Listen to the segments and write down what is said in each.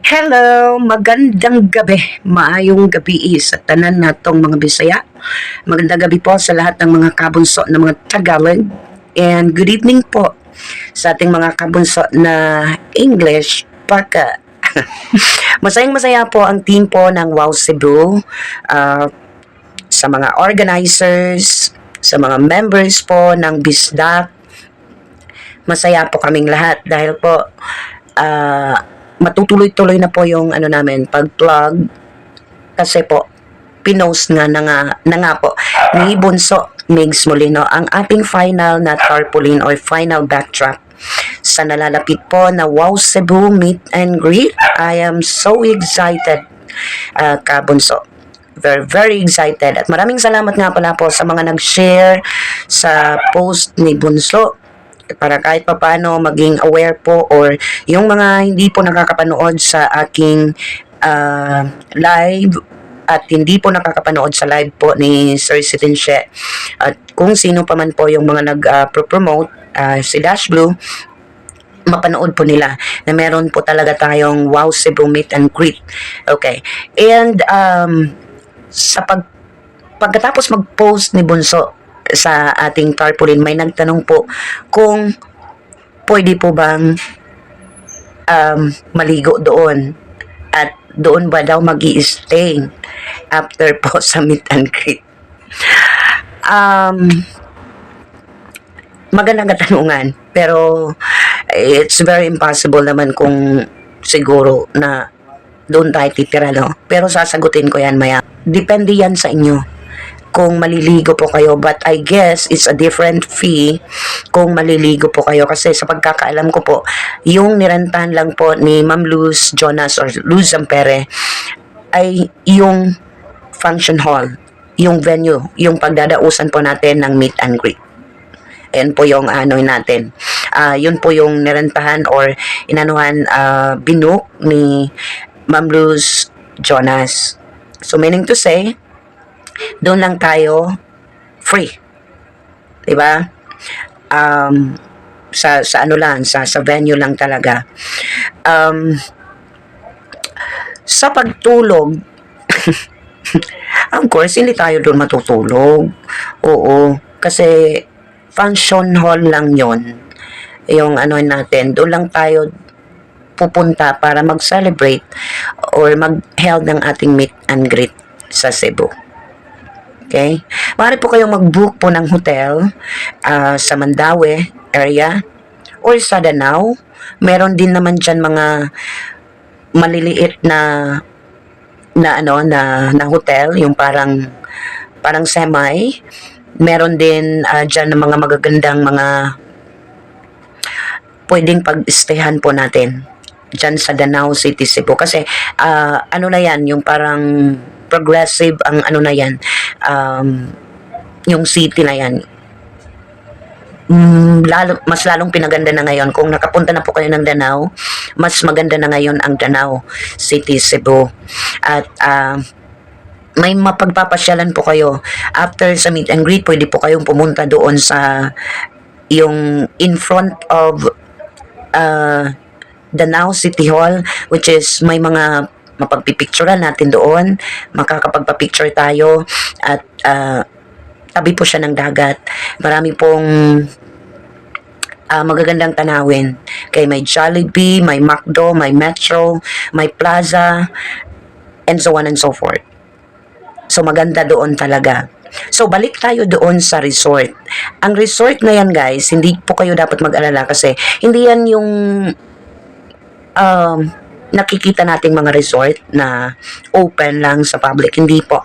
Hello, magandang gabi. Maayong gabi sa tanan natong mga Bisaya. Magandang gabi po sa lahat ng mga kabunso ng mga Tagalog. And good evening po sa ating mga kabunso na English Paka. Masayang masaya po ang team po ng Wow Cebu, sa mga organizers, sa mga members po ng BISDAC. Masaya po kaming lahat dahil po matutuloy-tuloy na po yung namin pag-plug kasi po pinost na nga po ni Bunso Migs Molino ang ating final na tarpaulin or final backtrack sa nalalapit po na Wow Cebu Meet and Greet. I am so excited, Kabunso. Very, very excited. At maraming salamat nga pala po sa mga nag-share sa post ni Bunso para kahit pa paano maging aware po or yung mga hindi po nakakapanood sa aking live at hindi po nakakapanood sa live po ni Sir Sitinshe at kung sino pa man po yung mga nag-promote si Dash Blue, mapanood po nila na meron po talaga tayong Wow Cebu Meet and Greet. Okay. And pagkatapos mag-post ni Bunso sa ating tarpaulin, may nagtanong po kung pwede po bang maligo doon at doon ba daw mag-i-stay after po sa meet and greet. Magandang katanungan pero it's very impossible naman kung siguro na doon tayo titira, no? Pero sasagutin ko yan maya. Depende yan sa inyo kung maliligo po kayo, but I guess it's a different fee kung maliligo po kayo kasi sa pagkakaalam ko po yung nirantahan lang po ni Ma'am Luz Jonas or Luz Ampere ay yung function hall, yung venue, yung pagdadausan po natin ng meet and greet. Ayan po yung natin. Yun po yung nirantahan or inanuhan binook ni Ma'am Luz Jonas. So meaning to say, doon lang tayo free. 'Di ba? Sa ano lang, sa venue lang talaga. Sa pagtulog, of course, hindi tayo doon matutulog. Oo, kasi function hall lang 'yon. Yung natin, doon lang tayo pupunta para mag-celebrate or mag-held ng ating meet and greet sa Cebu. Okay? Maaari po kayong mag-book po ng hotel sa Mandaue area or sa Danao. Meron din naman dyan mga maliliit na hotel, yung parang semi. Meron din dyan mga magagandang mga pwedeng pag-stayhan po natin dyan sa Danao City, Cebu. Kasi na yan, yung parang progressive ang na yan, yung city na yan. Mas lalong pinaganda na ngayon. Kung nakapunta na po kayo ng Danao, mas maganda na ngayon ang Danao City, Cebu. At may mapagpapasyalan po kayo. After sa meet and greet, pwede po kayong pumunta doon sa yung in front of Danao City Hall, which is may mga mapagpipicturean natin doon, makakapagpa-picture tayo at tabi po siya ng dagat. Marami pong magagandang tanawin. Kay may Jollibee, may McDo, may Metro, may Plaza, and so on and so forth. So maganda doon talaga. So balik tayo doon sa resort. Ang resort na yan, guys, hindi po kayo dapat mag-alala kasi hindi yan yung nakikita nating mga resort na open lang sa public. Hindi po.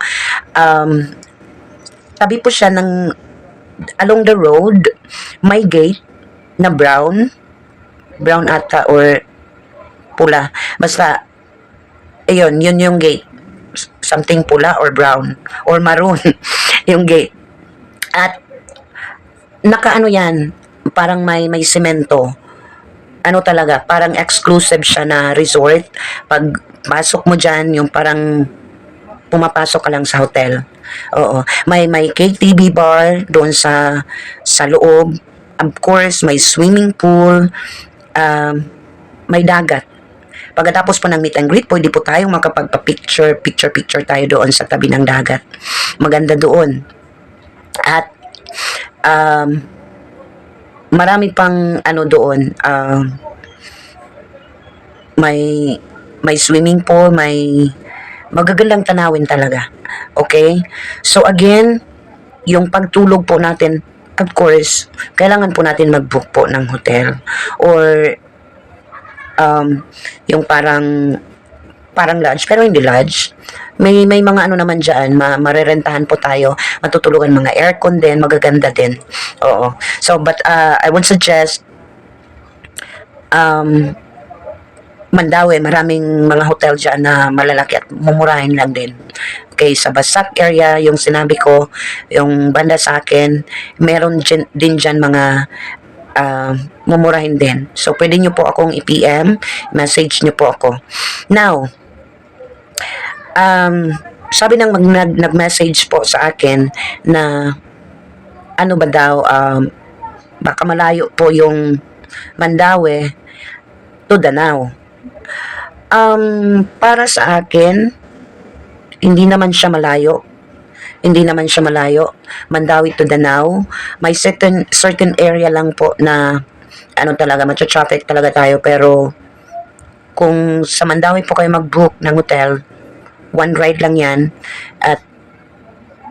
Tabi po siya ng along the road, may gate na brown ata or pula. Basta, yun yung gate. Something pula or brown or maroon yung gate. At nakaano yan, parang may semento. Talaga, parang exclusive siya na resort. Pag pasok mo dyan, yung parang pumapasok ka lang sa hotel. Oo. May KTV bar doon sa loob. Of course, may swimming pool. May dagat. Pagkatapos po ng meet and greet, pwede po tayong picture tayo doon sa tabi ng dagat. Maganda doon. At marami pang ano doon, may swimming pool, may magagandang tanawin talaga. Okay? So again, yung pagtulog po natin, of course, kailangan po natin mag-book po ng hotel or yung parang lodge, pero hindi lodge. May mga ano naman dyan, marerentahan po tayo, matutulugan mga aircon din, magaganda din. Oo. So, but I would suggest Mandaue, maraming mga hotel dyan na malalaki at mumurahin lang din. Okay, sa Basak area, yung sinabi ko, yung banda sa akin, meron din dyan mga mumurahin din. So, pwede nyo po akong i-PM, message nyo po ako. Now, sabi ng nag-message po sa akin na ano ba daw, baka malayo po yung Mandaue to Danao. Para sa akin, hindi naman siya malayo. Mandaue to Danao. May certain area lang po na ano talaga, matcha-traffic talaga tayo. Pero kung sa Mandaue po kayo mag-book ng hotel, one ride lang yan. At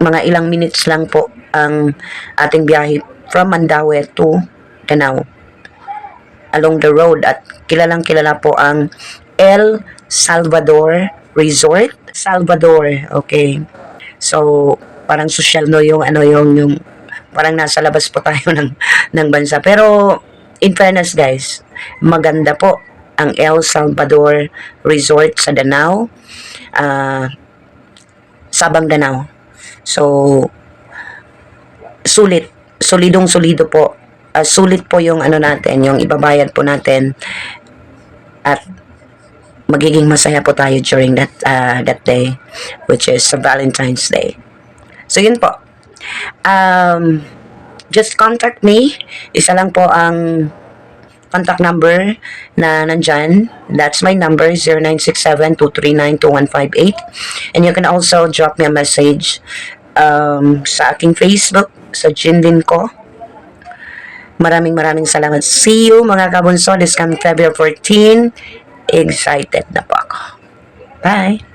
mga ilang minutes lang po ang ating biyahe from Mandaue to Danao along the road. At kilala po ang El Salvador Resort. Salvador, okay. So, parang social no yung parang nasa labas po tayo ng bansa. Pero in fairness guys, maganda po ang El Salvador Resort sa Danao. Sabang Danao. So, solidong-solido po. Sulit po yung ano natin, yung ibabayad po natin. At magiging masaya po tayo during that day, which is Valentine's Day. So, yun po. Just contact me. Isa lang po ang contact number na nandyan. That's my number, 0967-239-2158. And you can also drop me a message sa aking Facebook, sa Jinlin ko. Maraming salamat. See you mga kabunso this coming February 14. Excited na po ako. Bye!